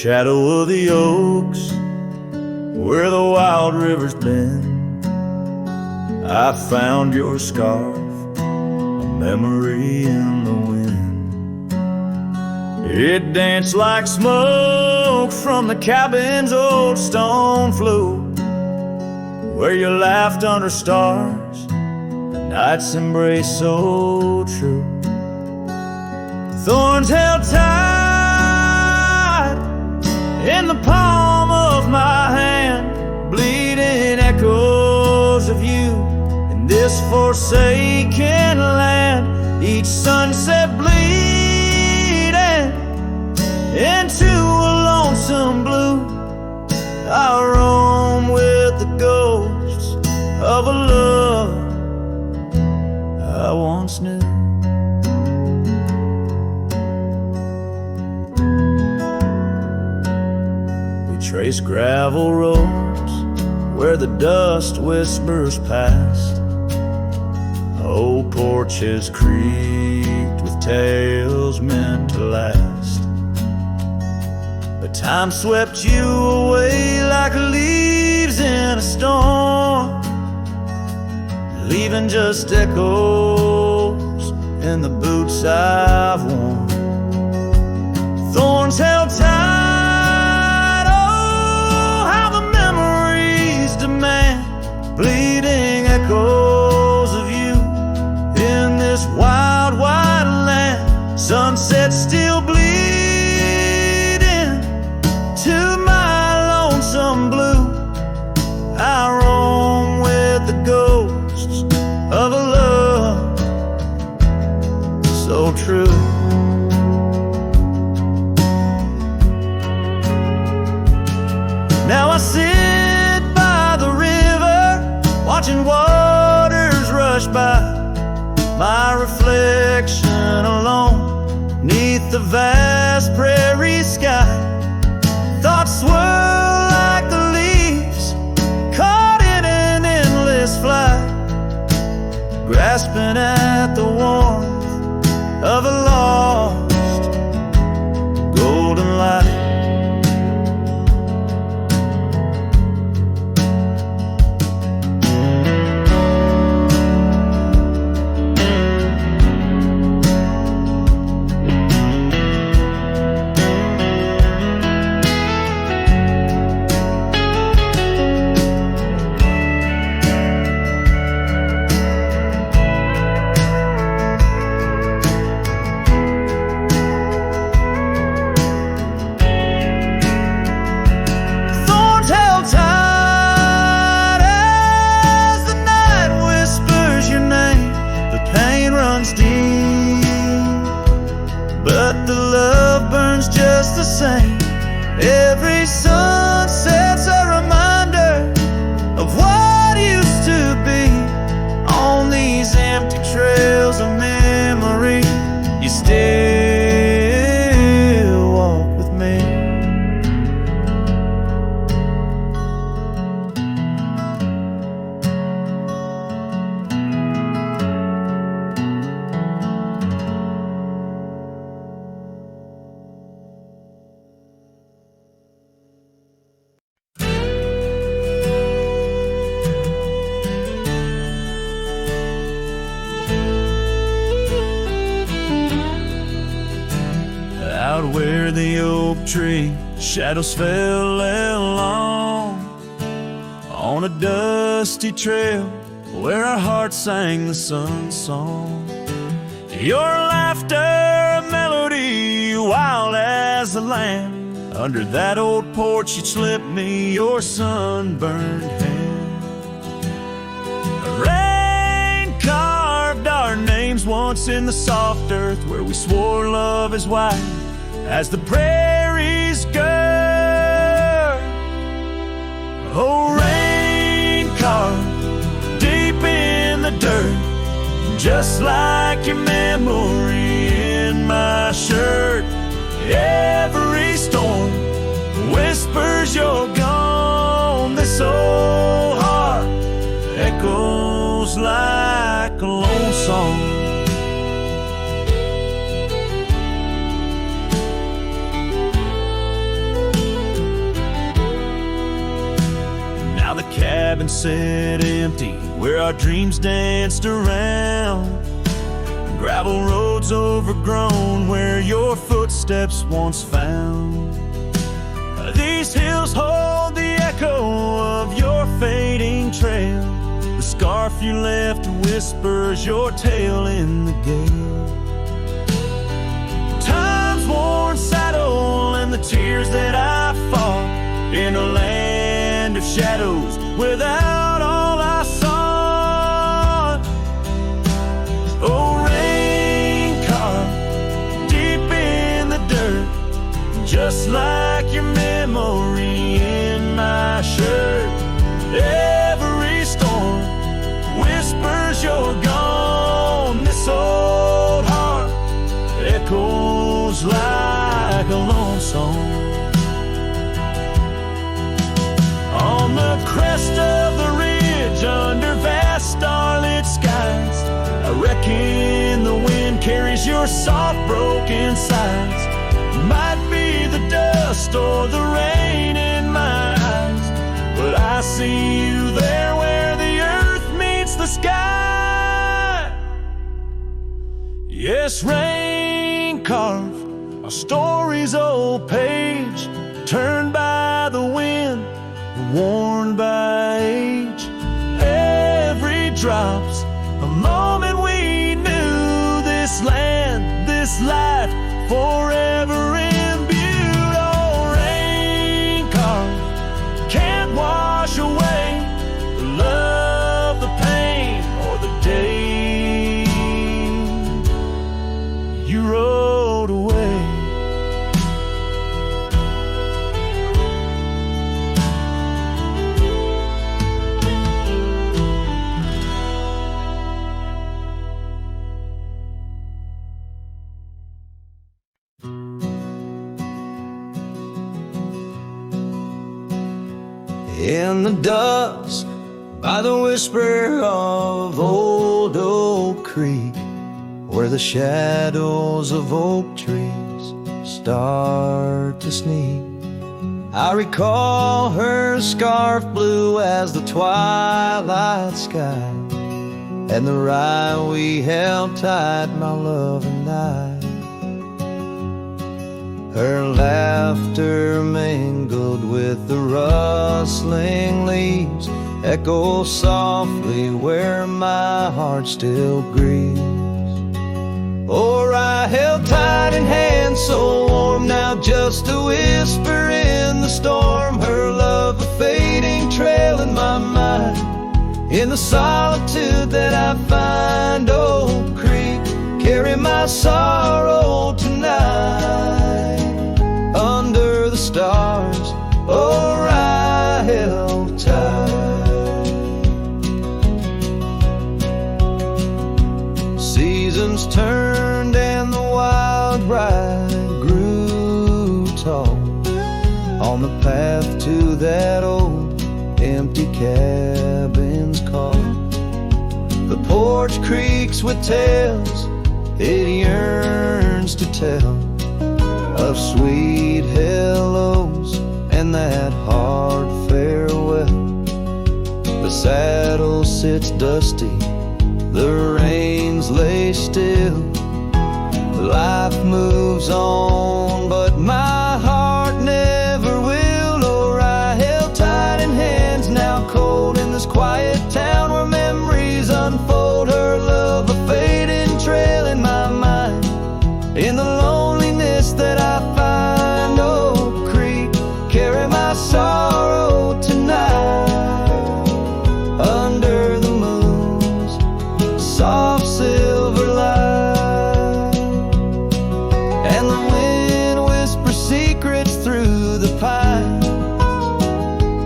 shadow of the oaks, where the wild river's been, I found your scarf, a memory in the wind. It danced like smoke from the cabin's old stone flue, where you laughed under stars, the night's embrace so true. Thorns held tight in the palm of my hand, bleeding echoes of you in this forsaken land. Each sunset bleeding into a lonesome blue, I roam with the ghosts of a love I once knew. Trace gravel roads where the dust whispers past, old porches creaked with tales meant to last. But time swept you away like leaves in a storm, leaving just echoes in the boots I've worn. Thorns held tight, bleeding echoes of you in this wild, wide land. Sunset still bleeding to my lonesome blue. I roam with the ghosts of a love so true. Now I sit by the river, watching waters rush by, my reflection alone 'neath the vast prairie sky. Thoughts swirl like the leaves caught in an endless flight, grasping at the warmth of a lost golden light. Just the same, every sunset's a reminder of what used to be. On these empty trails of memory, you still walk with me. Where the oak tree shadows fell along, on a dusty trail where our hearts sang the sun song. Your laughter a melody wild as the land. Under that old porch you'd slip me your sunburned hand. Rain carved our names once in the soft earth where we swore love is wide as the prairies gird. Oh, rain carved deep in the dirt, just like your memory in my shirt. Every storm whispers you're gone. This old heart echoes like a lone song. cabin sat empty, where our dreams danced around. Gravel roads overgrown, where your footsteps once found. These hills hold the echo of your fading trail. The scarf you left whispers your tale in the gale. Time's worn saddle and the tears that I fought in a land of shadows without all I sought. Oh, rain carved deep in the dirt, just like your memory in my shirt. Every storm whispers you're gone. This old heart echoes like a lone song. On the crest of the ridge, under vast starlit skies, I reckon the wind carries your soft broken sighs. Might be the dust or the rain in my eyes, but I see you there where the earth meets the sky. Yes, rain carved our story's old page, turned by the wind, worn by age. Every drop's a moment we knew. This land, this life, forever imbued. Oh, rain carved can't wash away the love, the pain, or the day you rode away. In the dusk, by the whisper of old Oak Creek, where the shadows of oak trees start to sneak, I recall her scarf blue as the twilight sky, and the rye we held tight, my love and I. Her laughter mingled with the rustling leaves, echoes softly where my heart still grieves. Or I held tight in hands so warm, now just a whisper in the storm. Her love a fading trail in my mind, in the solitude that I find. Oak Creek, carry my sorrow tonight. Under the stars, oh, I held tight. Seasons turned and the wild rye grew tall on the path to that old empty cabin's call. The porch creaks with tales it yearns to tell, of sweet hellos and that hard farewell. The saddle sits dusty, the reins lay still. Life moves on, but my heart never will. Or I held tight in hands, now cold in this quiet town where memories unfold. Her love a fading trail in my mind, in the loneliness that I find. Oak Creek, carry my sorrow tonight. Under the moon's soft silver light, and the wind whispers secrets through the pines,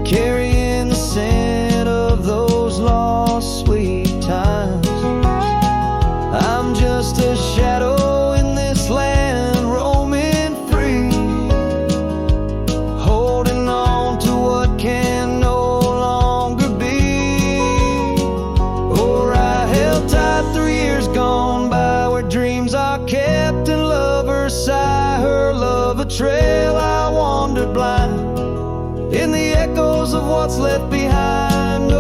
carrying the scent of those lost sweet times. I'm just a shadow in this land, roaming free, holding on to what can no longer be. Or I held tight through years gone by, where dreams are kept and lovers sigh. Her love a trail, I wandered blind in the echoes of what's left behind.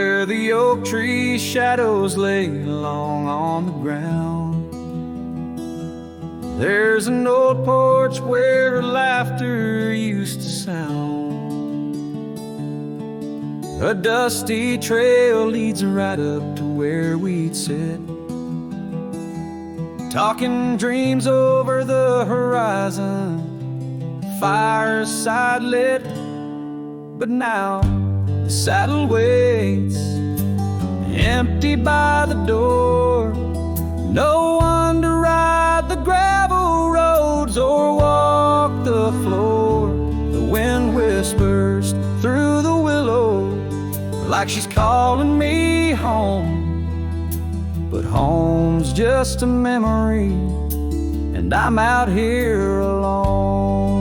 where the oak tree shadows lay long on the ground. There's an old porch where laughter used to sound. A dusty trail leads right up to where we'd sit, talking dreams over the horizon, fireside lit. But now the saddle waits, empty by the door. No one to ride the gravel roads or walk the floor. The wind whispers through the willow like she's calling me home. But home's just a memory, and I'm out here alone.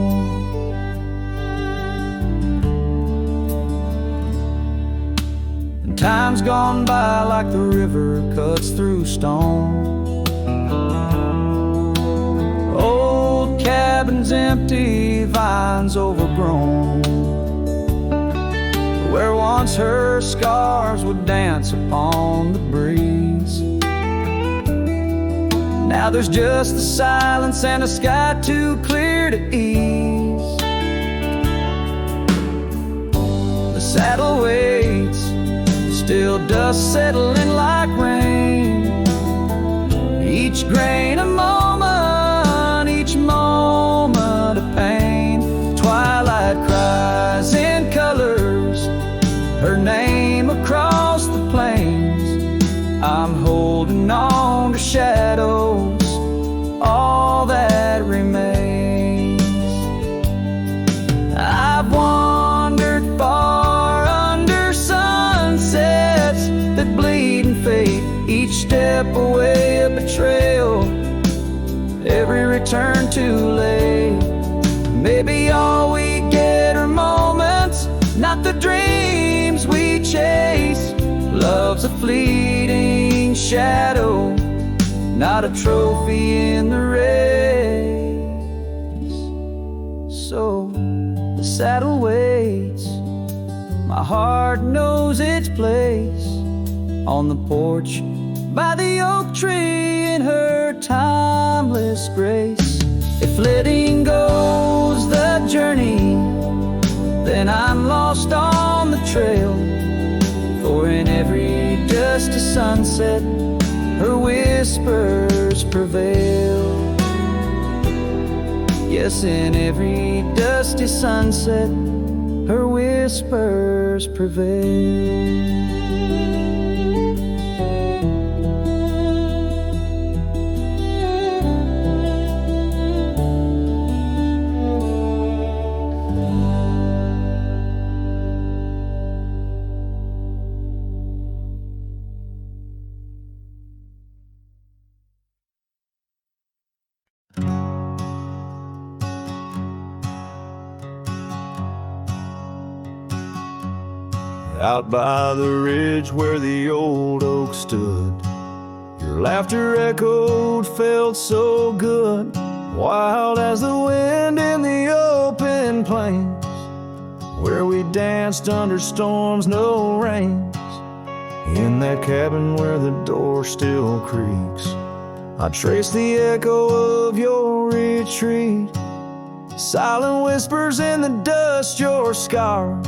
And time's gone by like the river cuts through stone. Old cabins empty, vines overgrown, where once her scars would dance upon the breeze. Now there's just the silence and a sky too clear to ease. The saddle waits, still dust settling like rain. Each grain a moment, each moment a pain. Twilight cries in colors, her name across the plains. I'm holding on to shadows, all that remains. I've wandered far under sunsets that bleed and fade, each step away a betrayal, every return too late. Maybe all we get are moments, not the dreams we chase. Love's a fleeting shadow, not a trophy in the race. So the saddle waits, my heart knows its place on the porch by the oak tree in her timeless grace. If letting go's the journey, then I'm lost on the trail. For in every dusty sunset, her whispers prevail. Yes, in every dusty sunset, her whispers prevail. Out by the ridge where the old oak stood, your laughter echoed, felt so good, wild as the wind in the open plains, where we danced under storms, no rains. In that cabin where the door still creaks, I trace the echo of your retreat. Silent whispers in the dust, your scarf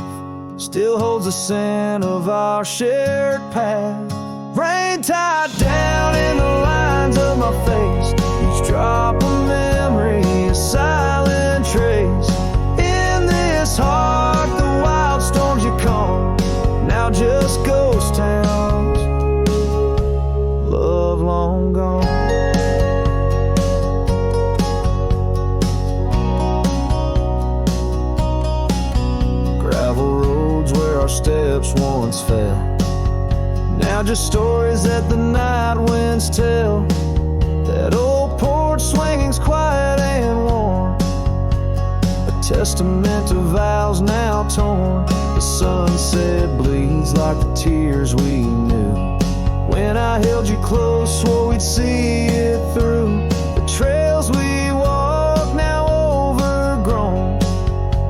still holds the scent of our shared path. Rain tied down in the lines of my face, each drop of memory, a silent trace. In this heart, the wild storms you calm, now just ghost towns, love long gone. Our steps once fell, now just stories that the night winds tell. That old porch swinging's quiet and warm, a testament to vows now torn. The sunset bleeds like the tears we knew. When I held you close, swore we'd see it through. The trails we walk now overgrown,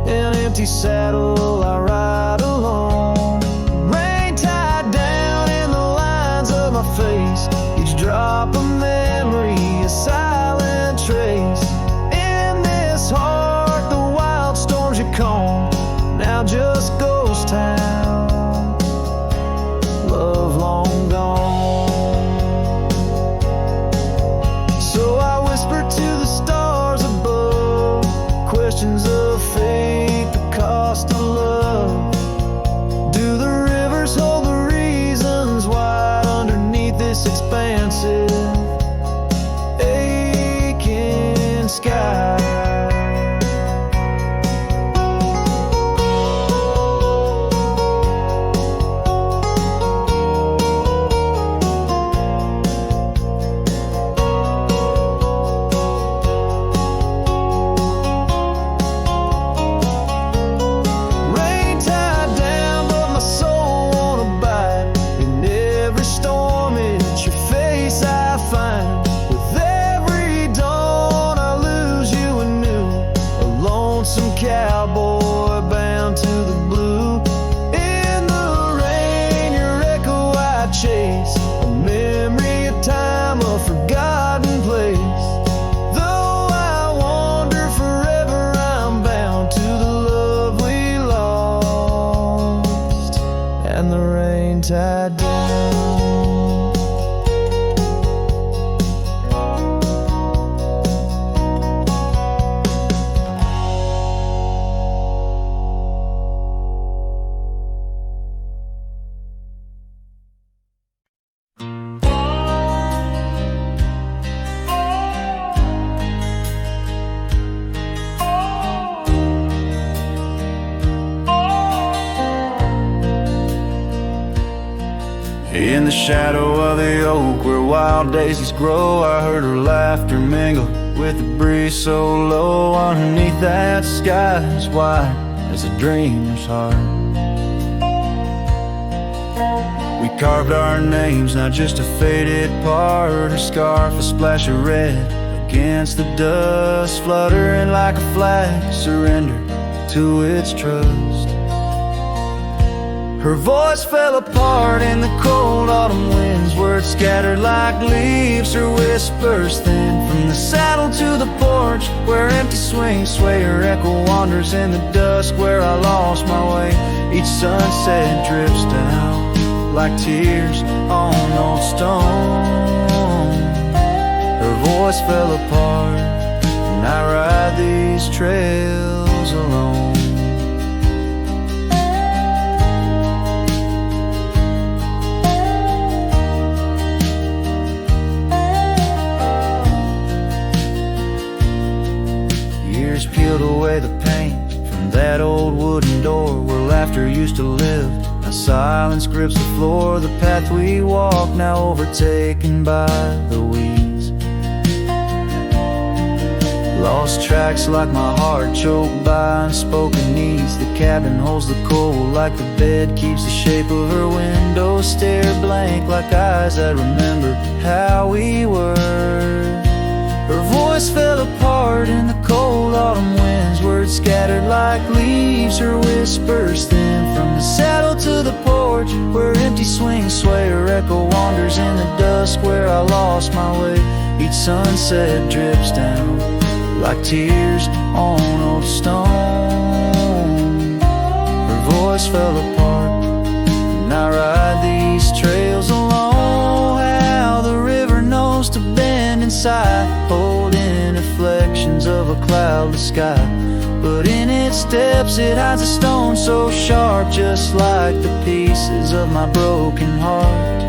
an empty saddle I ride alone. Rain tied down face, each drop of memory a silent trace. In this heart the wild storms you calm, now just ghost town, love long gone. So I whisper to the stars above, questions of fate, the cost of love. Do the rivers hold the reasons wide underneath this expansive, aching sky? Cowboy bound to the blue. In the rain your echo I chase, a memory of time, a forgotten place. Though I wander forever, I'm bound to the love we lost and the rain tied down. In the shadow of the oak where wild daisies grow, I heard her laughter mingle with the breeze so low. Underneath that sky as wide as a dreamer's heart, we carved our names, not just a faded part. Her scarf a splash of red against the dust, fluttering like a flag, surrender to its trust. Her voice fell apart in the cold autumn winds, words scattered like leaves, her whispers thin. From the saddle to the porch where empty swings sway, her echo wanders in the dusk where I lost my way. Each sunset drifts down like tears on old stone. Her voice fell apart and I ride these trails alone. Peeled away the paint from that old wooden door where laughter used to live. Now silence grips the floor, the path we walk now overtaken by the weeds. Lost tracks like my heart, choked by unspoken needs. The cabin holds the cold like the bed keeps the shape of her window. Stare blank like eyes that remember how we were. Her voice fell apart in the cold autumn winds, words scattered like leaves, her whispers thin. From the saddle to the porch where empty swings sway, her echo wanders in the dusk where I lost my way. Each sunset drips down like tears on old stone. Her voice fell apart and I ride these trails alone. How the river knows to bend inside, holding reflections of a cloudless sky. But in its depths it hides a stone so sharp, just like the pieces of my broken heart.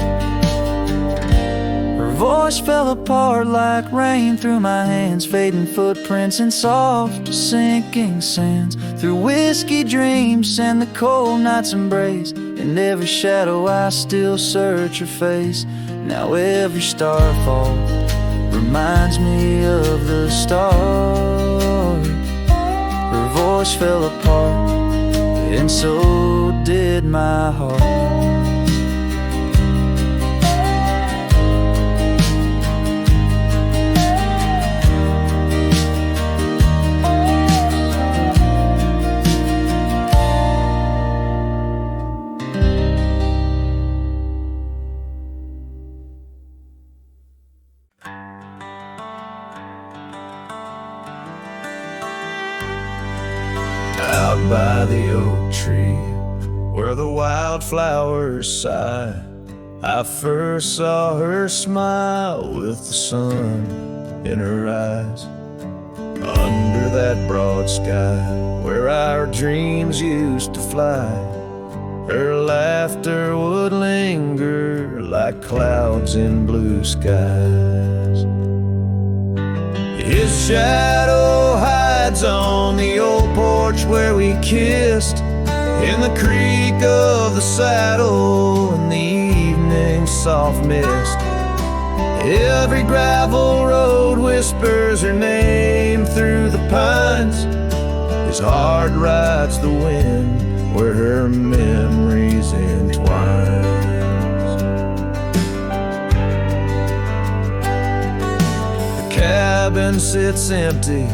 Her voice fell apart like rain through my hands, fading footprints in soft sinking sands. Through whiskey dreams and the cold night's embrace, in every shadow I still search her face. Now every starfall reminds me of the start. Her voice fell apart and so did my heart. by the oak tree where the wildflowers sigh. I first saw her smile with the sun in her eyes. Under that broad sky where our dreams used to fly, her laughter would linger like clouds in blue skies. His shadow hides on the old porch where we kissed, in the creak of the saddle and the evening's soft mist. Every gravel road whispers her name through the pines. His heart rides the wind where her memories entwine. The cabin sits empty,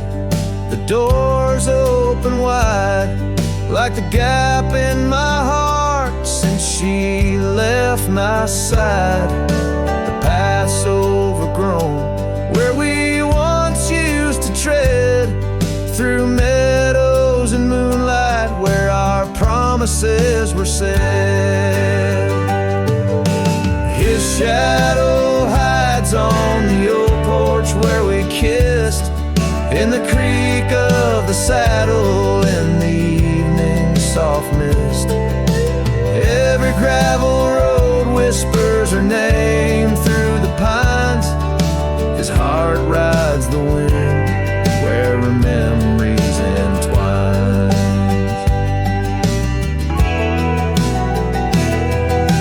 the doors open wide, like the gap in my heart since she left my side. The path's overgrown where we once used to tread, through meadows and moonlight where our promises were said. His shadow hides on the old porch where we kissed, in the creak of the saddle in the evening soft mist. Every gravel road whispers her name through the pines. His heart rides the wind where her memories entwine.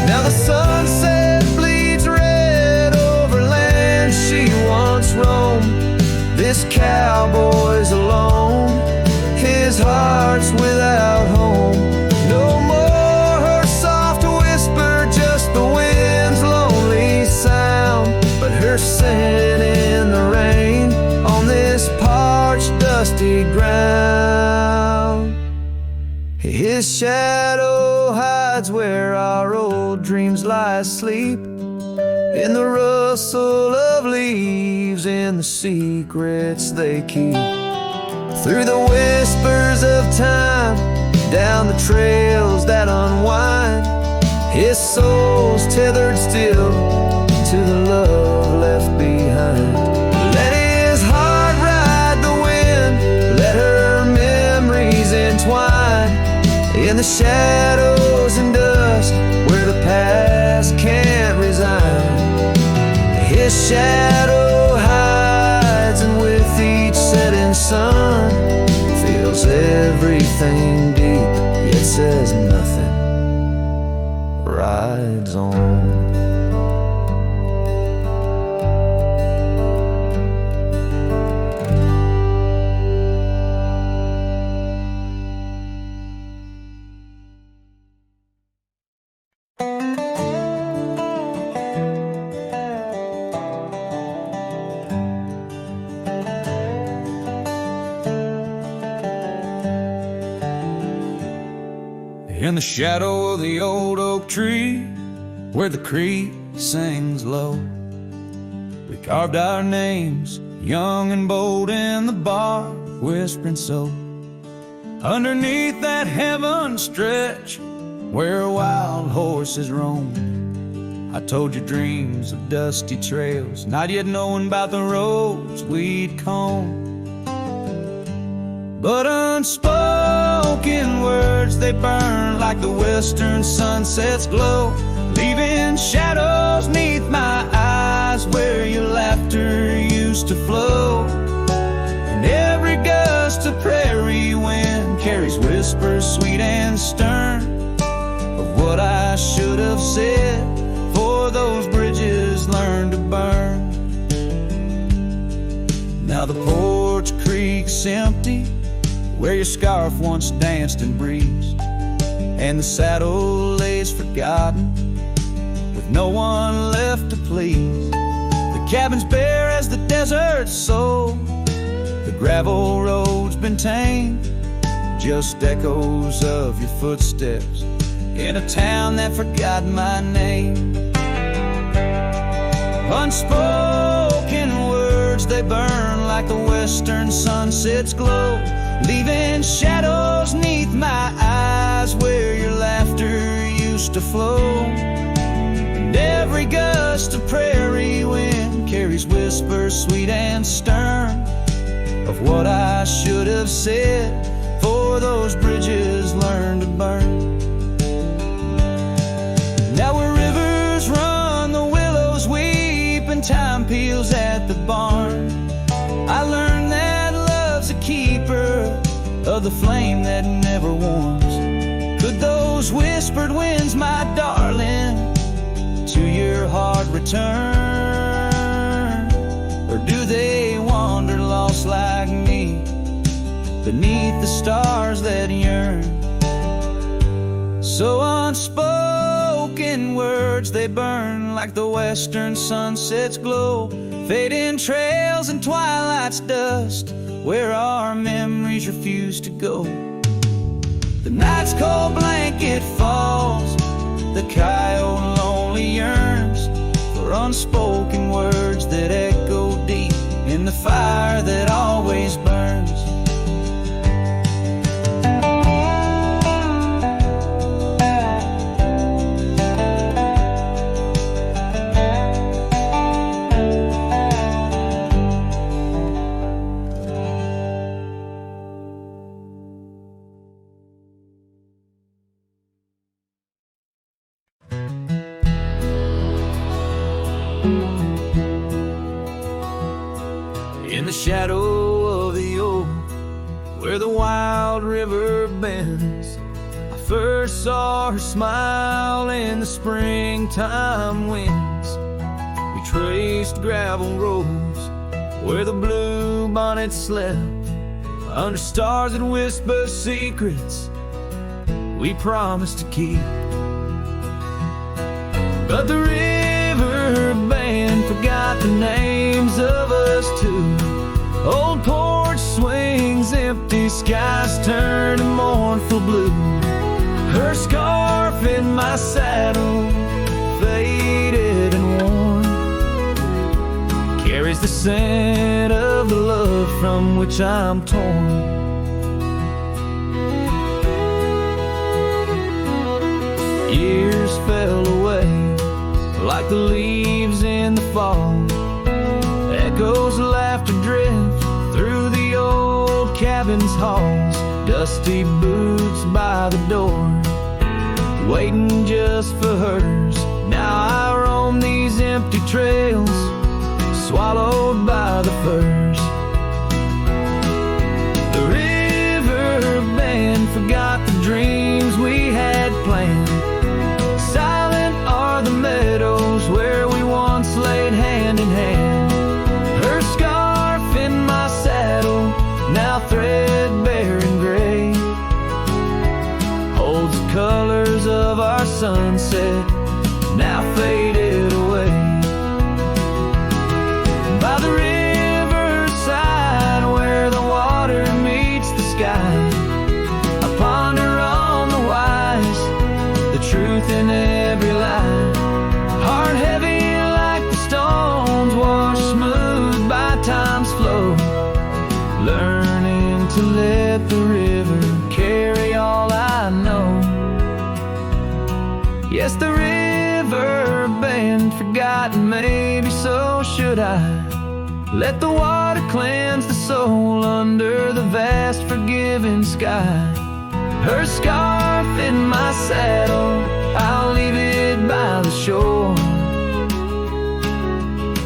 Now the sunset bleeds red over land she once roamed. This cowboy's alone, his heart's without home. No more her soft whisper, just the wind's lonely sound, but her scent in the rain on this parched, dusty ground. His shadow hides where our old dreams lie asleep, in the rustle of leaves, in the secrets they keep. Through the whispers of time, down the trails that unwind, his soul's tethered still to the love left behind. Let his heart ride the wind, let her memories entwine, in the shadows and dust where the past can't resign. His shadow hides, and with each setting sun, feels everything deep, yet says nothing, rides on. In the shadow of the old oak tree, where the creek sings low, we carved our names, young and bold, in the bark, whispering so. Underneath that heaven stretch, where wild horses roam, I told you dreams of dusty trails, not yet knowing about the roads we'd comb. But unspoken words, they burn like the western sunset's glow, leaving shadows neath my eyes where your laughter used to flow. And every gust of prairie wind carries whispers sweet and stern of what I should have said, for those bridges learned to burn. Now the porch creek's empty, where your scarf once danced and breezed, and the saddle lays forgotten, with no one left to please. The cabin's bare as the desert's soul, the gravel road's been tamed, just echoes of your footsteps in a town that forgot my name. Unspoken words, they burn like the western sunset's glow, leaving shadows neath my eyes where your laughter used to flow. And every gust of prairie wind carries whispers sweet and stern of what I should have said before those bridges learned to burn. Now where rivers run, the willows weep, and time peels at the barn, I learned that love's a keeper of the flame that never warms. Could those whispered winds, my darling, to your heart return? Or do they wander lost like me beneath the stars that yearn? So unspoken words, they burn like the western sunset's glow, fading trails and twilight's dust where our memories refuse to go. The night's cold blanket falls, the coyote lonely yearns for unspoken words that echo deep in the fire that always burns. In the shadow of the oak, where the wild river bends, I first saw her smile in the springtime winds. We traced gravel roads where the blue bonnet slept, under stars that whisper secrets we promised to keep. But the river band forgot the names of us two. Old porch swings, empty skies turn to mournful blue. Her scarf in my saddle, faded and worn, carries the scent of the love from which I'm torn. Years fell away like the leaves in the fall. Echoes of laughter drift through the old cabin's halls. Dusty boots by the door, waiting just for hers. Now I roam these empty trails, swallowed by the firs. The river band forgot the dreams we had planned. Silent are the meadows where we once laid hand in hand. Her scarf in my saddle, now threadbare and gray, holds the colors of our sunset, now faded away. By the riverside where the water meets the sky, I ponder on the wise, the truth in every lie. Heart heavy like the stones washed smooth by time's flow, learning to let the river carry all I know. Yes, the river band forgotten, maybe so should I. Let the water cleanse the soul under the vast forgiving sky. Her scarf in my saddle, I'll leave it by the shore,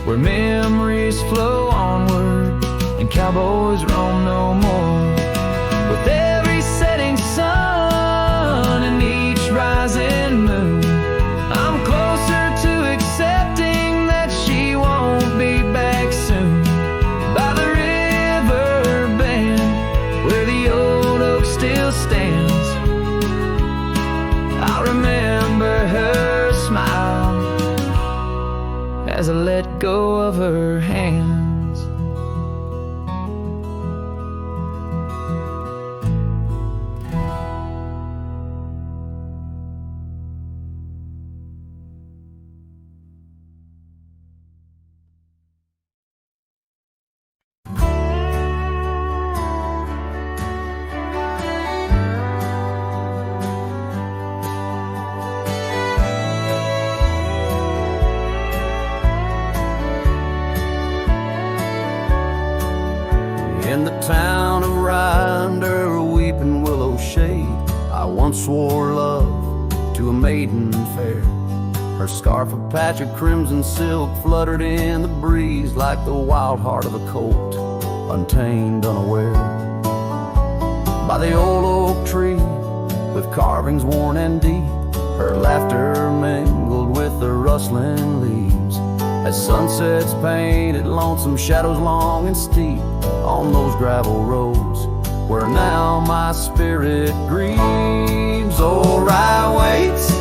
where memories flow onward and cowboys roam no more. With every setting sun and each rising moon, I'm closer to accepting that she won't be back soon. By the river bend, where the old oak still stands, I'll remember her smile as I let go of her hands. fair. Her scarf of patch of crimson silk fluttered in the breeze like the wild heart of a colt, untamed, unaware. By the old oak tree, with carvings worn and deep, her laughter mingled with the rustling leaves, as sunsets painted lonesome shadows long and steep on those gravel roads where now my spirit grieves. Oh, Rye waits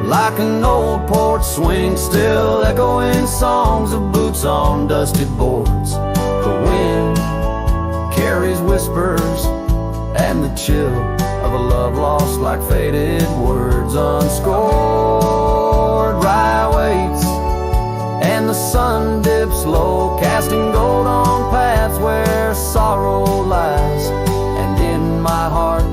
like an old porch swing, still echoing songs of boots on dusty boards. The wind carries whispers and the chill of a love lost like faded words unscored. Rye waits and the sun dips low, casting gold on paths where sorrow lies, and in my heart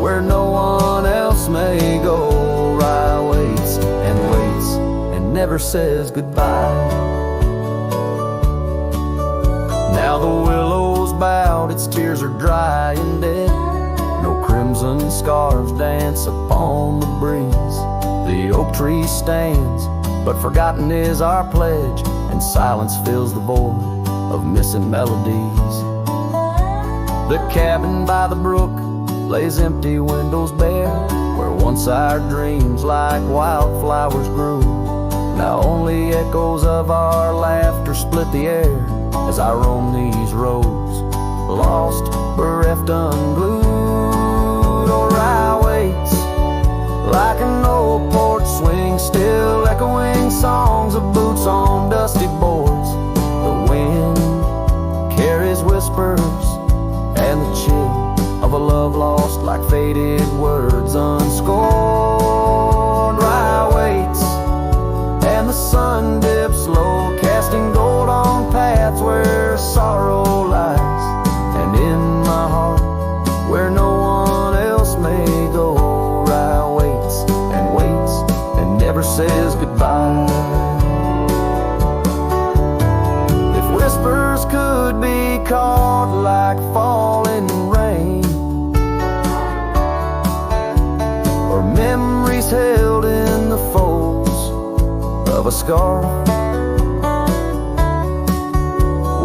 where no one else may go. Rye waits and never says goodbye. Now the willow's bowed, its tears are dry and dead. No crimson scarves dance upon the breeze. The oak tree stands, but forgotten is our pledge, and silence fills the void of missing melodies. The cabin by the brook lays empty, windows bare, where once our dreams like wildflowers grew. Now only echoes of our laughter split the air as I roam these roads, lost, bereft, unglued. Oh, Rye waits like an old porch swing, still echoing songs of boots on dusty boards. The wind carries whispers and the chill of a love lost like faded words unscored. Rye waits and the sun dips low, casting gold on paths where sorrow lies, and in my heart where no one else may go. Rye waits and never says goodbye. If whispers could be caught like falling rain, or memories held in the folds of a scarf,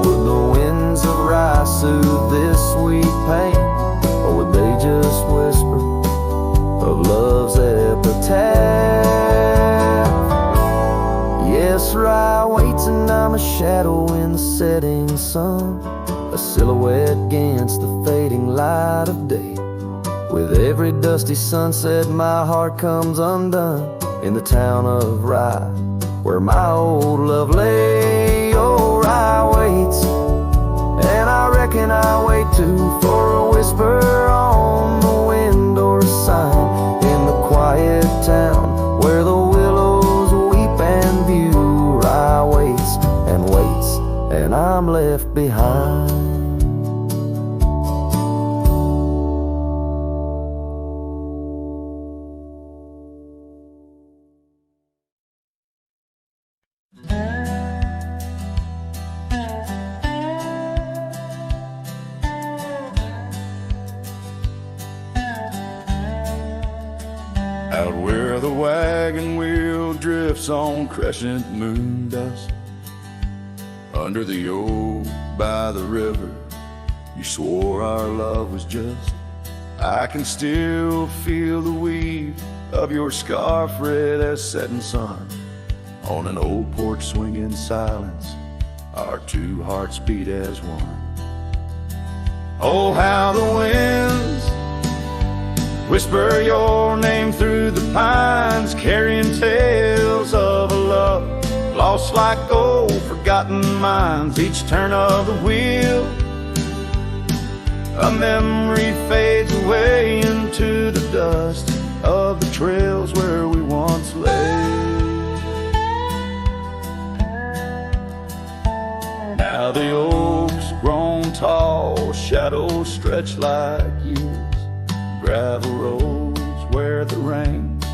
would the winds of rye soothe this sweet pain, or would they just whisper of love's epitaph? Yes, Rye waits and I'm a shadow in the setting sun, a silhouette against the fading light of day. With every dusty sunset my heart comes undone in the town of Rye, where my old love lay. Oh, Rye waits, and I reckon I'll wait too, for a whisper on the wind or a sign in the quiet town where the willows weep and view. Rye waits, and I'm left behind. Out where the wagon wheel drifts on crescent moon dust, under the oak by the river, you swore our love was just. I can still feel the weave of your scarf red as setting sun on an old porch swing in silence. Our two hearts beat as one. Oh, how the winds whisper your name through the pines, carrying tales of a love lost like old forgotten minds. Each turn of the wheel, a memory fades away into the dust of the trails where we once lay. Now the oaks grown tall, shadows stretch like years, gravel roads where the rains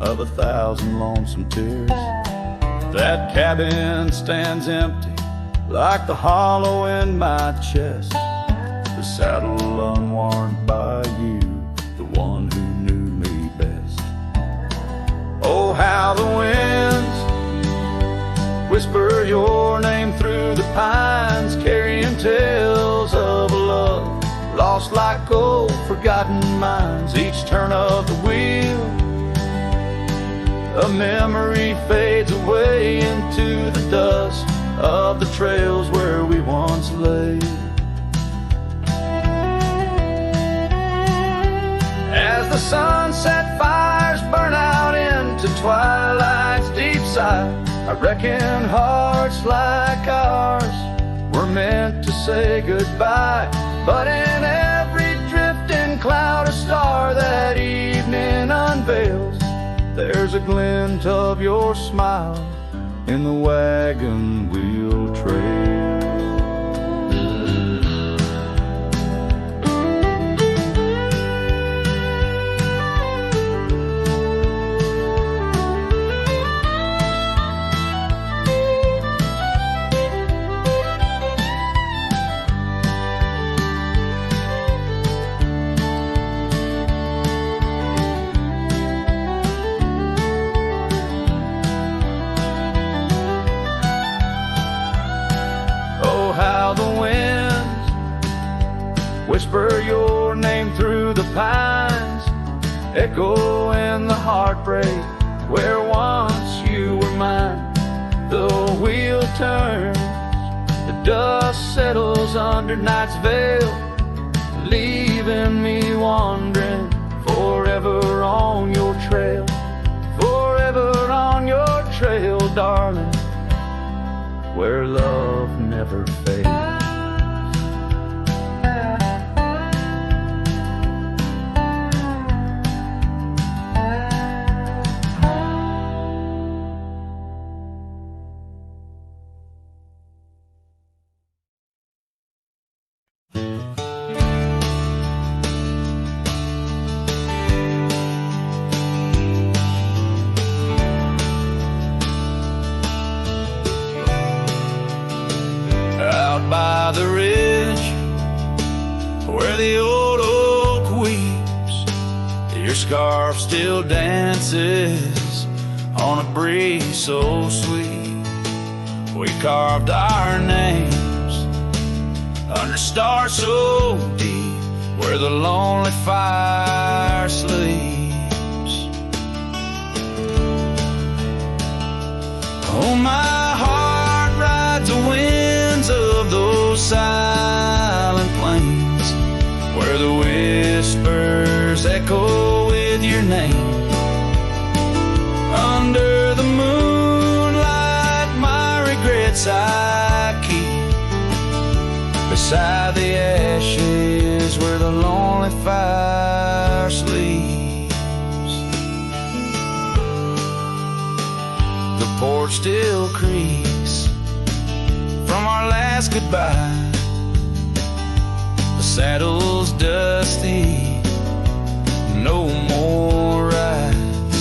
of 1,000 lonesome tears. That cabin stands empty like the hollow in my chest, the saddle unworn by you, the one who knew me best. Oh, Oh, how the winds whisper your name through the pines, carrying tales of a love lost like old forgotten mines. Each turn of the wheel, a memory fades away into the dust of the trails where we once lay. As the sunset fires burn out into twilight's deep side, I reckon hearts like ours were meant to say goodbye. But in every drifting cloud a star that evening unveils, there's a glint of your smile in the wagon wheel trail. Whisper your name through the pines, echo in the heartbreak where once you were mine. The wheel turns, the dust settles under night's veil, leaving me wandering forever on your trail, forever on your trail, darling, where love never fades. By the ridge where the old oak weeps, your scarf still dances on a breeze so sweet. We carved our names under stars so deep where the lonely fire sleeps. Oh, my heart rides the winds of those silent plains where the whispers echo with your name. Under the moonlight, my regrets I keep beside the ashes where the lonely fire sleeps. The porch still creaks from our last goodbye. The saddle's dusty, no more rides.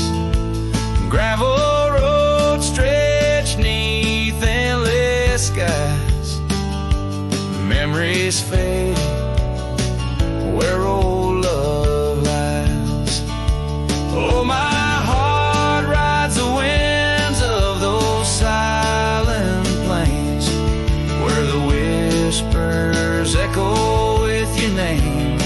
Gravel roads stretch neath endless skies. Memories fade where old love lies. Oh, my heart rides the winds of those silent plains where the whispers echo with your name.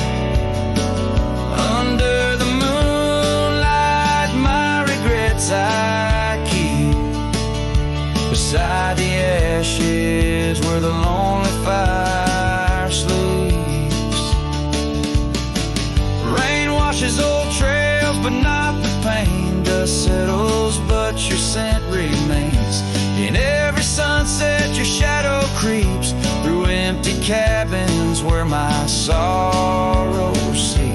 Under the moonlight, my regrets I keep beside the ashes where the lonely fire sleeps. Rain washes old trails, but not the pain. Dust settles, but your scent remains. In every sunset, your shadow creeps through empty cabins where my sorrow seeps.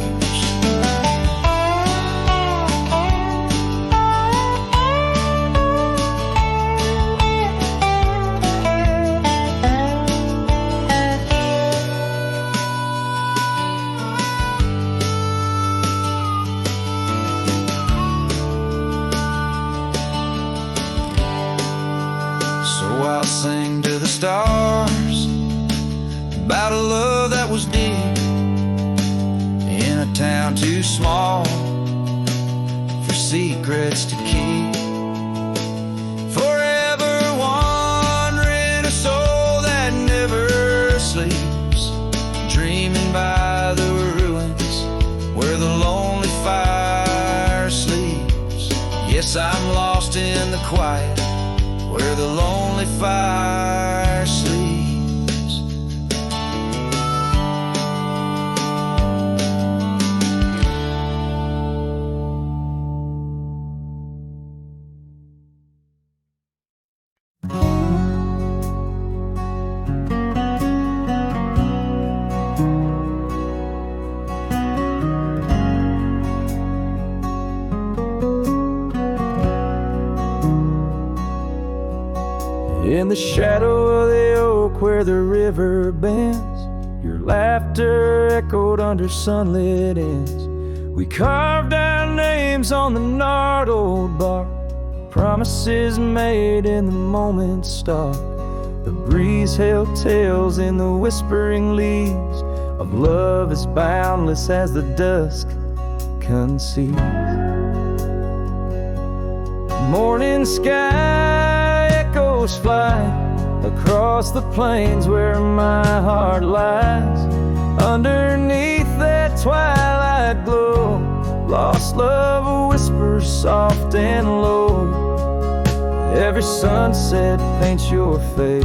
So I'll sing to the stars about a love that was deep in a town too small for secrets to keep. quiet where the lonely fire sleeps. In the shadow of the oak where the river bends, your laughter echoed under sunlit ends. We carved our names on the gnarled old bark, promises made in the moment's start. The breeze held tales in the whispering leaves of love as boundless as the dusk conceives. Morning sky echoes fly across the plains where my heart lies. Underneath that twilight glow, lost love whispers soft and low. Every sunset paints your face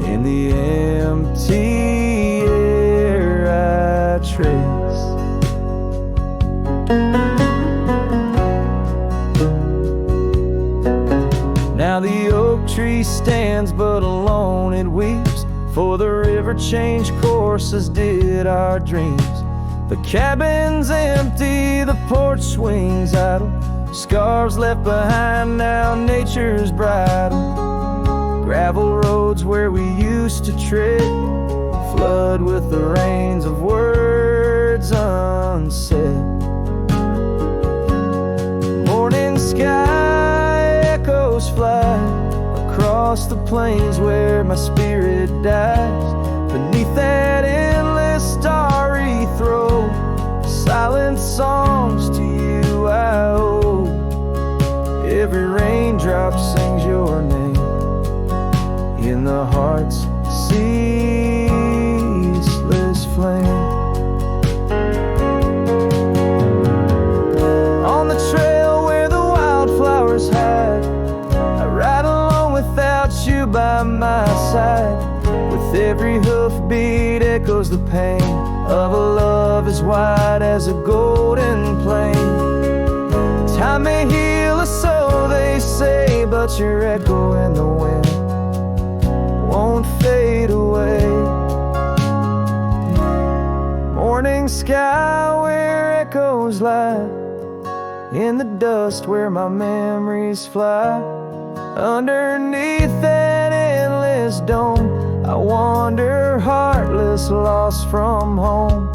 in the empty air I trace. Now the oak tree stands but alone it weeps, for the river changed courses did our dreams. The cabin's empty, the porch swings idle, scarves left behind now nature's bridle. Gravel roads where we used to tread flood with the rains of words unsaid. Morning sky echoes fly across the plains where my spirit dies. Beneath that endless starry throw, silent songs to you I owe. Every raindrop sings your name in the heart's ceaseless flame. On the trail where the wildflowers hide, I ride along without you by my side. With every hoofbeat echoes the pain of a love as wide as a golden plain. Time may heal us, so they say, but your echo in the wind won't fade away. Morning sky where echoes lie, in the dust where my memories fly. Underneath that endless dome, I wander heartless, lost from home.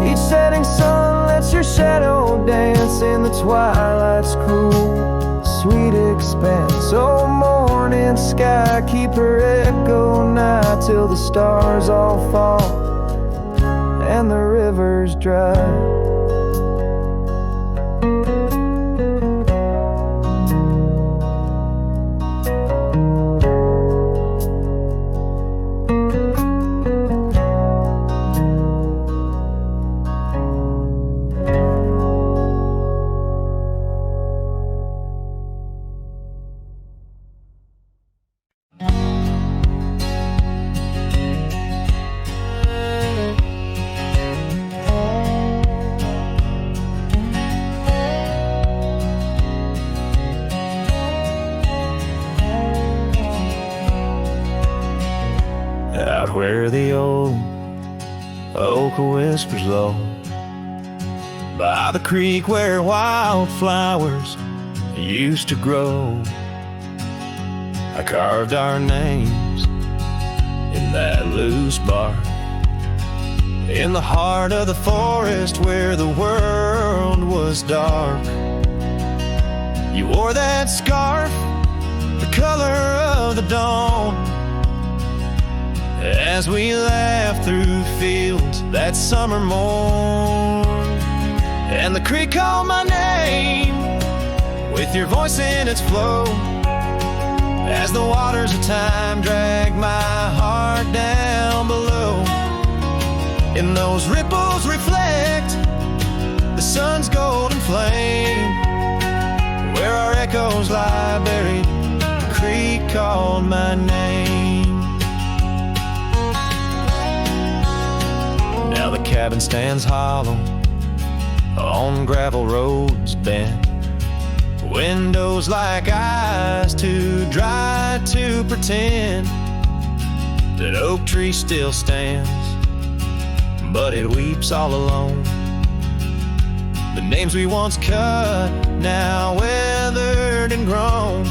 Each setting sun lets your shadow dance in the twilight's cruel, sweet expanse. Oh, morning sky, keep her echo nigh till the stars all fall and the rivers dry. Out where the old oak whispers low, by the creek where wildflowers used to grow, I carved our names in that loose bark. In the heart of the forest where the world was dark, you wore that scarf, the color of the dawn, as we laughed through fields that summer morn. And the creek called my name with your voice in its flow, as the waters of time dragged my heart down below. And those ripples reflect the sun's golden flame, our echoes lie buried, the creek called my name. Now the cabin stands hollow on gravel roads bent, windows like eyes too dry to pretend that oak tree still stands, but it weeps all alone. The names we once cut, now weathered and grown.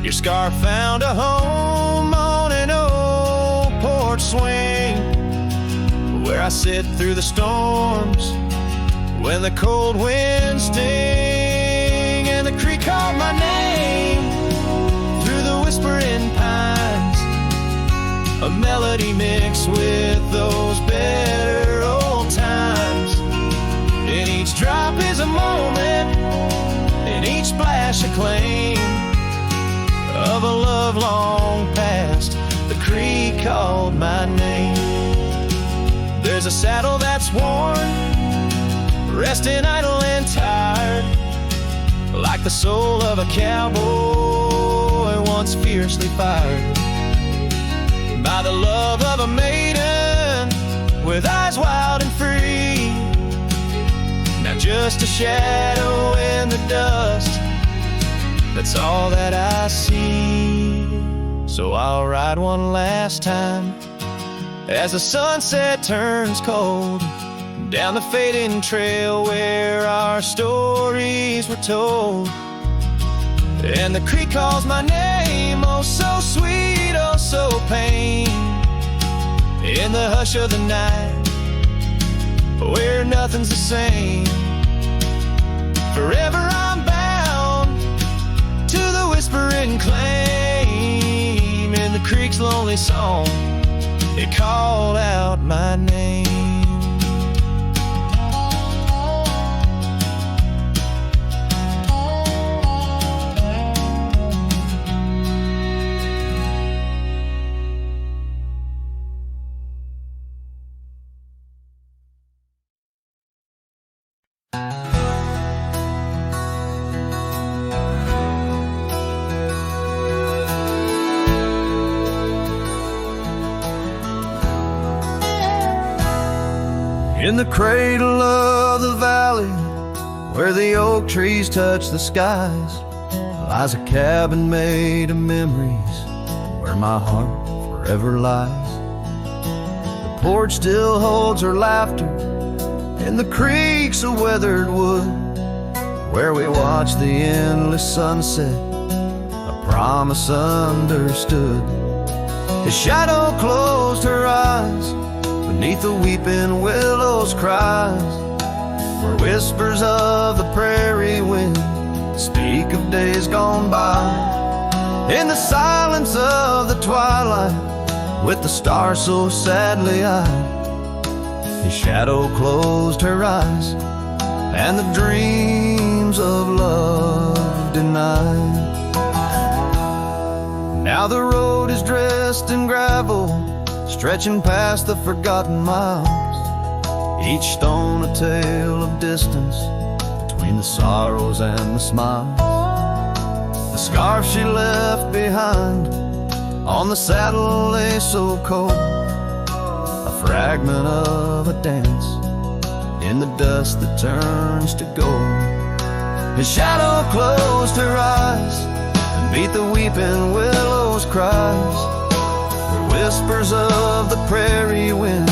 Your scar found a home on an old porch swing, where I sit through the storms when the cold winds sting. And the creek called my name through the whispering pines, a melody mixed with those better old times. And each drop is a moment, and each splash a claim of a love long past. The creek called my name. There's a saddle that's worn, resting idle and tired, like the soul of a cowboy once fiercely fired by the love of a maiden with eyes wild and free. Now just a shadow in the dust, that's all that I see. So I'll ride one last time as the sunset turns cold, down the fading trail where our stories were told. And the creek calls my name, oh so sweet, oh so pain, in the hush of the night where nothing's the same. Forever I'm bound to the whispering claim. In the creek's lonely song, it called out my name. In the cradle of the valley, where the oak trees touch the skies, lies a cabin made of memories, where my heart forever lies. The porch still holds her laughter, and the creek's a weathered wood, where we watch the endless sunset, a promise understood. His shadow closed her eyes beneath the weeping willows' cries, where whispers of the prairie wind speak of days gone by. In the silence of the twilight, with the stars so sadly eyed, his shadow closed her eyes, and the dreams of love denied. Now the road is dressed in gravel, stretching past the forgotten miles, each stone a tale of distance between the sorrows and the smiles. The scarf she left behind on the saddle lay so cold, a fragment of a dance in the dust that turns to gold. His shadow closed her eyes and beat the weeping willows' cries, whispers of the prairie wind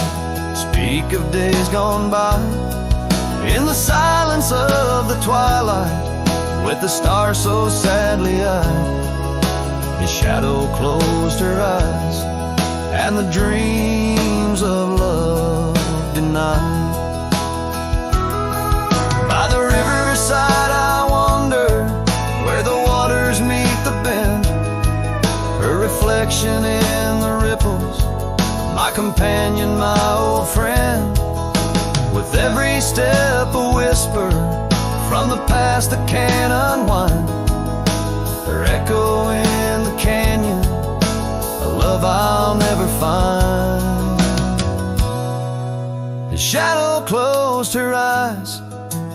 speak of days gone by. In the silence of the twilight, with the stars so sadly eyed, his shadow closed her eyes, and the dreams of love denied. By the riverside I wander, where the waters meet the bend, her reflection in the ripples, my companion, my old friend. With every step a whisper from the past that can't unwind, her echo in the canyon, a love I'll never find. His shadow closed her eyes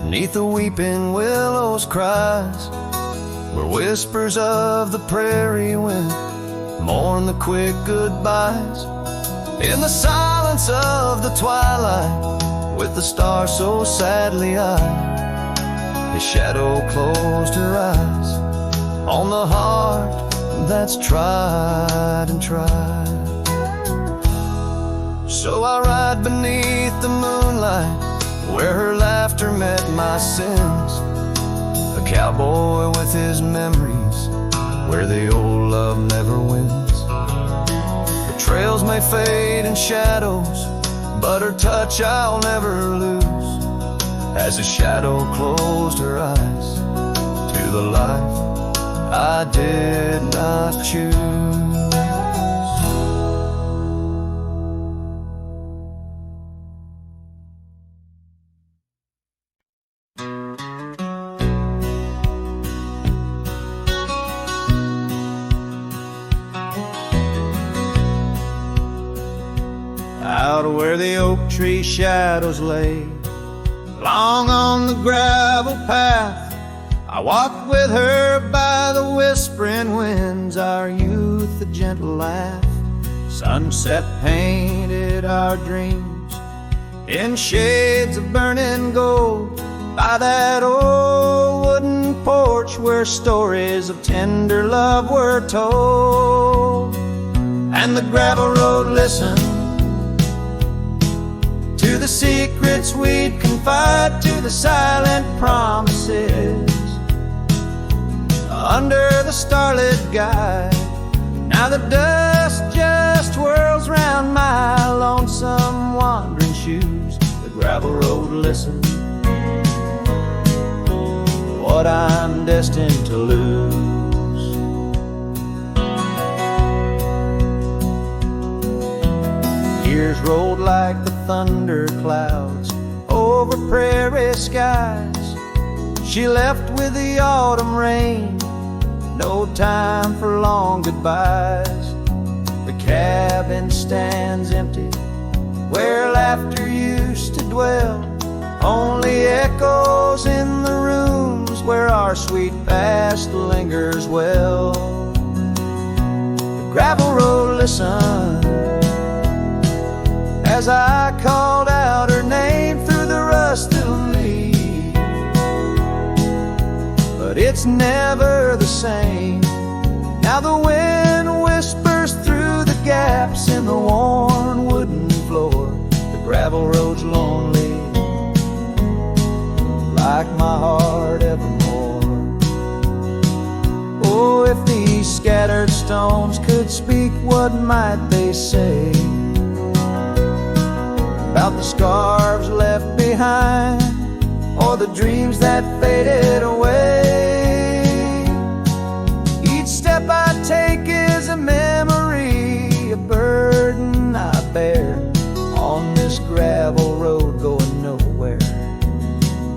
beneath the weeping willows' cries, where whispers of the prairie wind mourn the quick goodbyes. In the silence of the twilight, with the stars so sadly eyed, his shadow closed her eyes on the heart that's tried and tried. So I ride beneath the moonlight, where her laughter met my sins, a cowboy with his memories, where the old love never wins. The trails may fade in shadows, but her touch I'll never lose, as a shadow closed her eyes to the life I did not choose. Out where the oak tree shadows lay, long on the gravel path, I walked with her by the whispering winds, our youth a gentle laugh. Sunset painted our dreams in shades of burning gold, by that old wooden porch where stories of tender love were told. And the gravel road listened to the secrets we'd confide, to the silent promises under the starlit guide. Now the dust just whirls round my lonesome wandering shoes. The gravel road listens what I'm destined to lose. Years rolled like the thunder clouds over prairie skies. She left with the autumn rain, no time for long goodbyes. The cabin stands empty where laughter used to dwell, only echoes in the rooms where our sweet past lingers well. The gravel road listened as I called out her name through the rust that'll leave, but it's never the same. Now the wind whispers through the gaps in the worn wooden floor. The gravel road's lonely, like my heart evermore. Oh, if these scattered stones could speak, what might they say about the scarves left behind, or the dreams that faded away? Each step I take is a memory, a burden I bear on this gravel road going nowhere,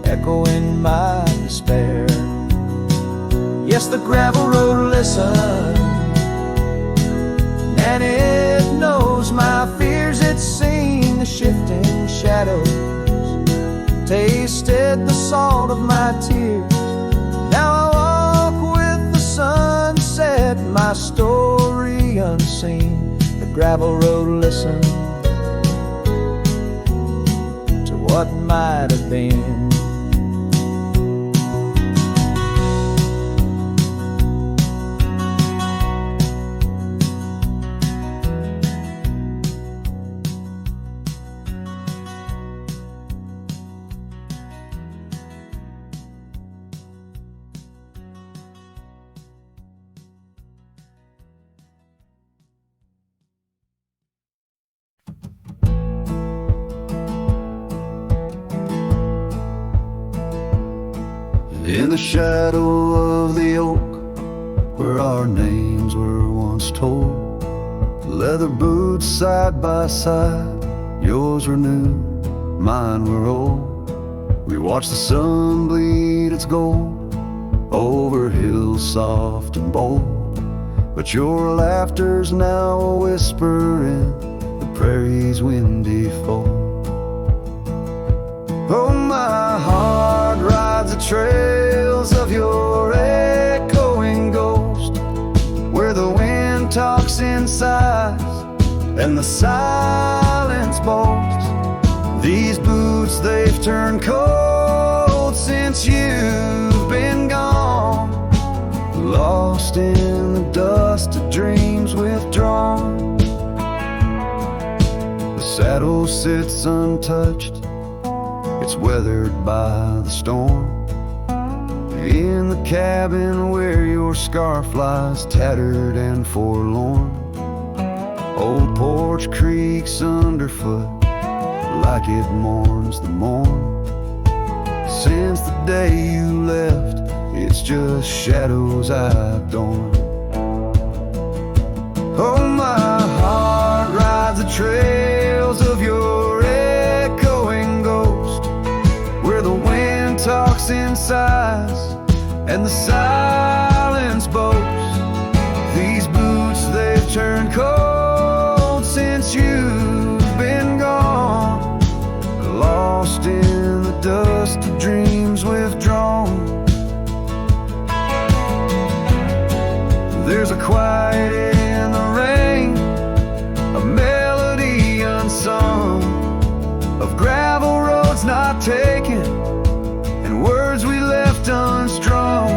echoing my despair. Yes, the gravel road listens, and it knows my fears. It's seen the shifting shadows, tasted the salt of my tears. Now I walk with the sunset, my story unseen. The gravel road listens to what might have been. In the shadow of the oak, where our names were once told, leather boots side by side, yours were new, mine were old. We watched the sun bleed its gold over hills soft and bold, but your laughter's now a whisper in the prairie's windy fold. Oh, my heart rides the trails of your echo, and the silence boasts. These boots, they've turned cold since you've been gone, lost in the dust of dreams withdrawn. The saddle sits untouched, it's weathered by the storm. In the cabin where your scarf lies tattered and forlorn, old porch creaks underfoot like it mourns the morn. Since the day you left, it's just shadows I've adorned. Oh, my heart rides the trails of your echoing ghost, where the wind talks in sighs and the silence boasts. These boots, they've turned cold since you've been gone, lost in the dust of dreams withdrawn. There's a quiet in the rain, a melody unsung, of gravel roads not taken and words we left unstrung.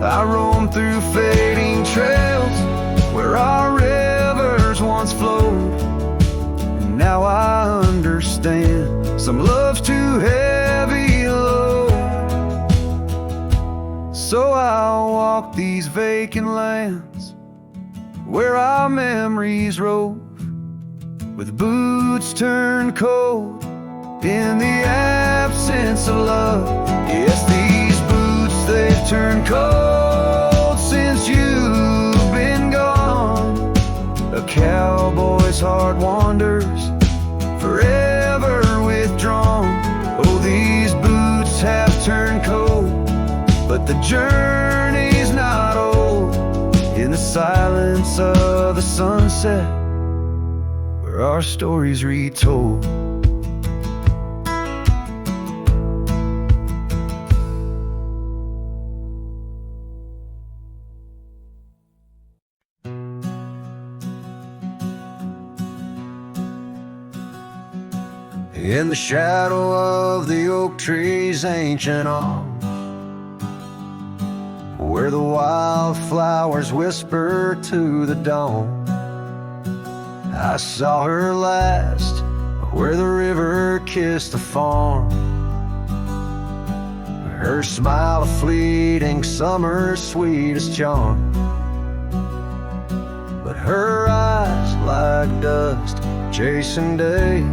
I roam through fading trails where our rivers once flowed, and now I understand some love's too heavy a load. So I'll walk these vacant lands where our memories rove, with boots turned cold in the absence of love. Yes, these boots, they've turned cold since you've been gone. A cowboy's heart wanders, forever withdrawn. Oh, these boots have turned cold, but the journey's not old. In the silence of the sunset, where our stories retold. In the shadow of the oak tree's ancient arm, where the wildflowers whisper to the dawn, I saw her last, where the river kissed the farm. Her smile a fleeting summer's sweetest charm, but her eyes like dust chasing day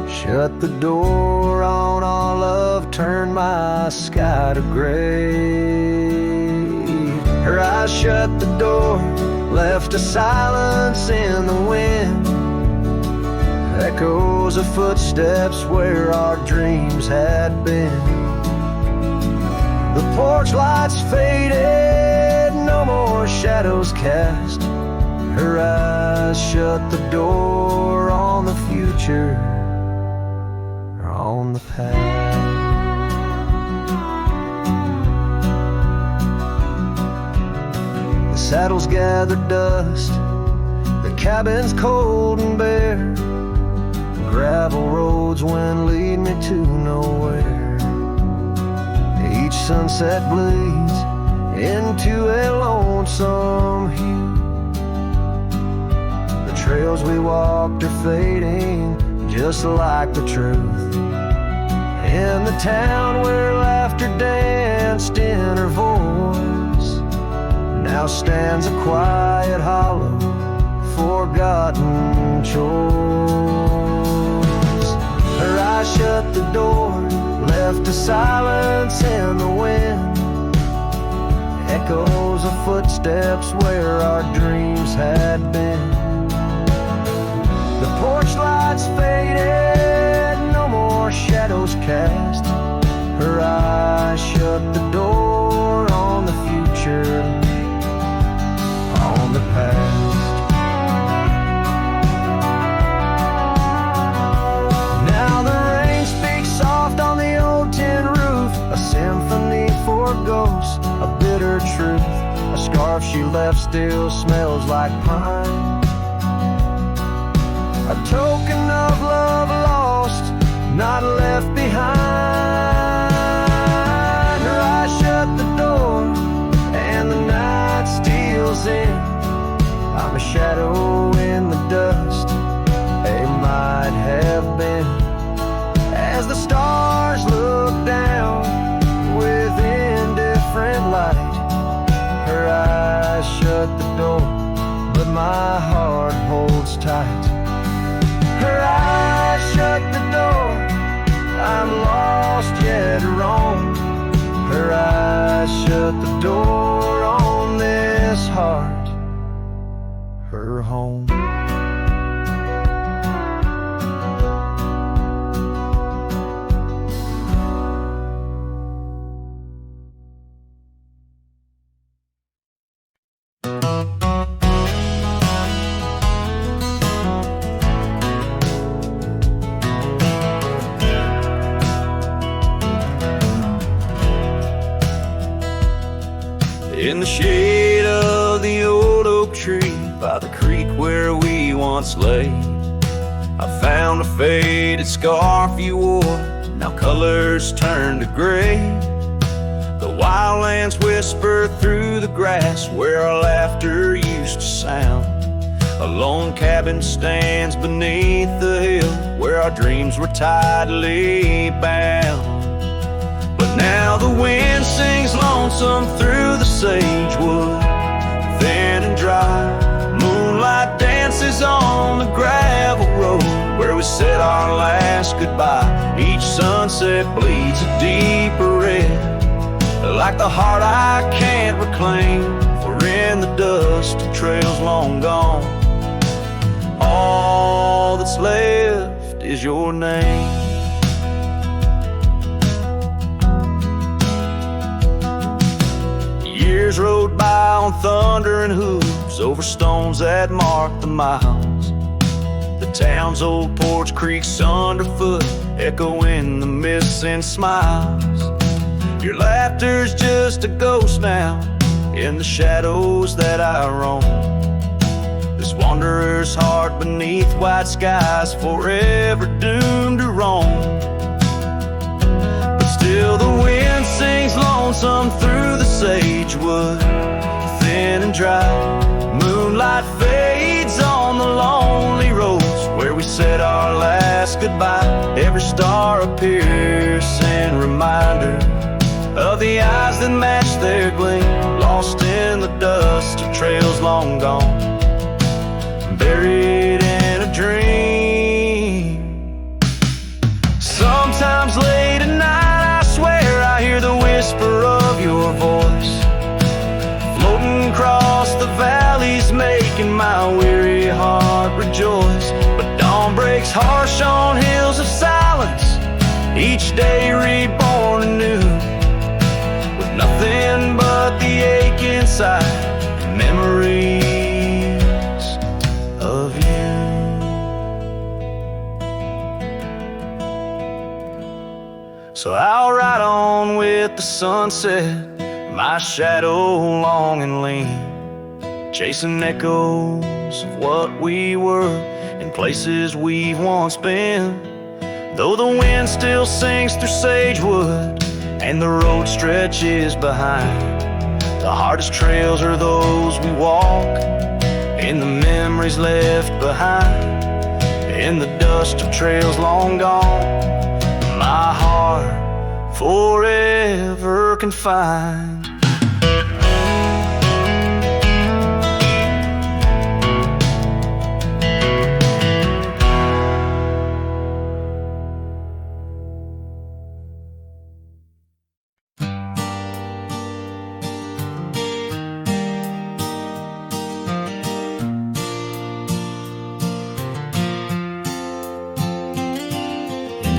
shut the door on our love, turned my sky to gray. Her eyes shut the door, left a silence in the wind, echoes of footsteps where our dreams had been. The porch lights faded, no more shadows cast. Her eyes shut the door on the future, on the past. The saddles gathered dust, the cabin's cold and bare, gravel roads went lead me to nowhere. Each sunset bleeds into a lonesome hue. The trails we walked are fading just like the truth. In the town where laughter danced in her voice, now stands a quiet hollow, forgotten choice. Her eyes shut the door, left a silence in the wind, echoes of footsteps where our dreams had been. The porch lights faded, no more shadows cast. Her eyes shut the door on the future, on the past. Now the rain speaks soft on the old tin roof, a symphony for ghosts, a bitter truth. A scarf she left still smells like pine. a token of love lost, not left behind. Her eyes shut the door and the night steals in. I'm a shadow in the dust, a might have been. As the stars look down with indifferent light, her eyes shut the door, but my heart holds tight. Her eyes shut the door, I'm lost yet wrong. Her eyes shut the door on this heart, her home. In the shade of the old oak tree by the creek where we once lay, I found a faded scarf you wore, now colors turn to gray. The wildlands whisper through the grass where our laughter used to sound. A lone cabin stands beneath the hill where our dreams were tidally bound. But now the wind sings lonesome through the sagewood, thin and dry. Moonlight dances on the gravel road where we said our last goodbye. Each sunset bleeds a deeper red, like the heart I can't reclaim. For in the dust of trails long gone, all that's left is your name. Years rode by on thunder and hooves over stones that marked the miles. The town's old porch creaks underfoot, echoing the missing smiles. Your laughter's just a ghost now in the shadows that I roam. This wanderer's heart beneath white skies, forever doomed to roam. But still the wind sings lonesome through the sagewood, thin and dry. Moonlight fades on the lonely roads where we said our last goodbye. Every star a piercing reminder of the eyes that match their gleam, lost in the dust of trails long gone, buried in a dream. Sometimes late at night I swear I hear the whisper of your voice, floating across the valleys, making my weary heart rejoice. But dawn breaks harsh on hills of silence, each day reborn anew, with nothing but the ache inside and memories of you. So I'll ride on with the sunset, my shadow long and lean, chasing echoes of what we were in places we've once been. Though the wind still sings through sagewood and the road stretches behind, the hardest trails are those we walk, in the memories left behind, in the dust of trails long gone, my heart forever confined.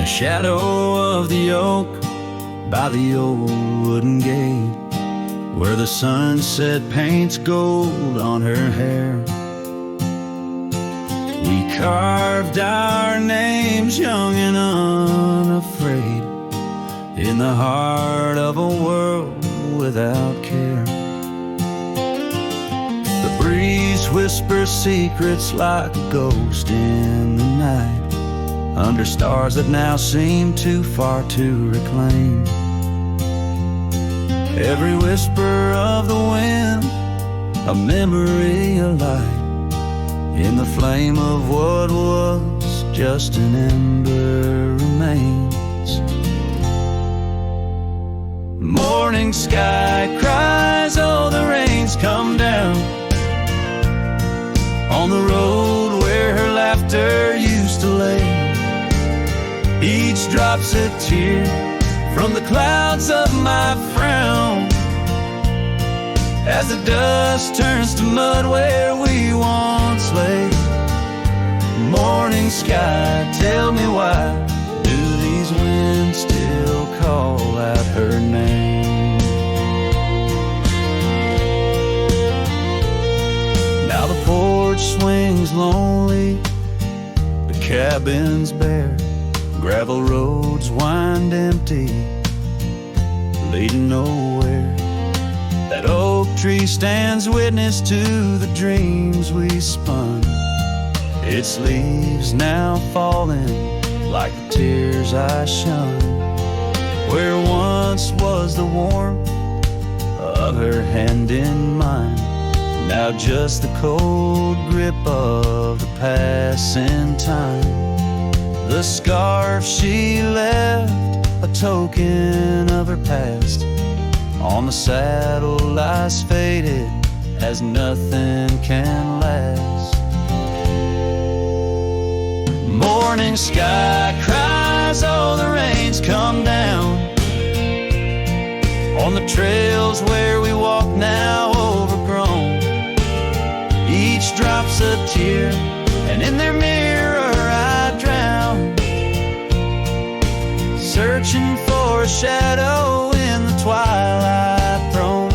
Shadow of the oak by the old wooden gate, where the sunset paints gold on her hair. We carved our names young and unafraid in the heart of a world without care. The breeze whispers secrets like a ghost in the night, under stars that now seem too far to reclaim. Every whisper of the wind, a memory alight, in the flame of what was just an ember remains. Morning sky cries, oh the rain's come down, on the road where her laughter used to lay. Each drop's a tear from the clouds of my frown, as the dust turns to mud where we once lay. Morning sky, tell me why do these winds still call out her name? Now the porch swings lonely, the cabin's bare, gravel roads wind empty, leading nowhere. That oak tree stands witness to the dreams we spun, its leaves now falling like the tears I shun. Where once was the warmth of her hand in mine, now just the cold grip of the passing time. The scarf she left, a token of her past, on the saddle lies faded as nothing can last. Morning sky cries, oh the rain's come down, on the trails where we walk now overgrown. Each drop's a tear, and in their mirror I drown, searching for a shadow in the twilight throne.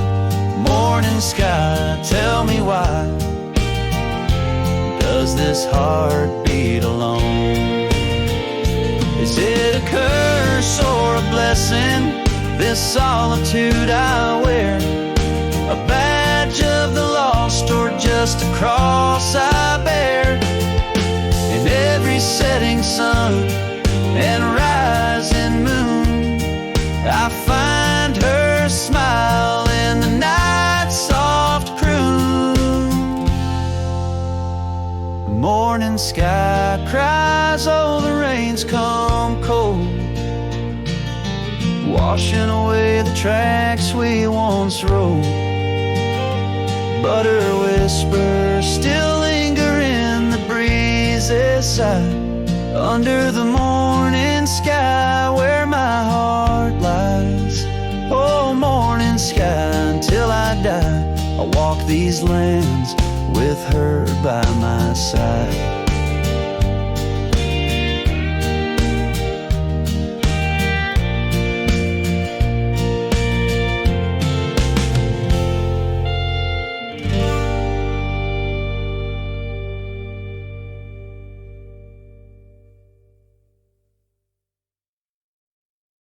Morning sky, tell me why does this heart beat alone? Is it a curse or a blessing, this solitude I wear? A badge of the lost or just a cross I bear? In every setting sun and rising moon, I find her smile in the night's soft croon. The morning sky cries, oh the rain's come cold, washing away the tracks we once rode. But her whispers still linger in the breeze's side, under the morning sky where my heart lies. Oh, morning sky, until I die, I'll walk these lands with her by my side.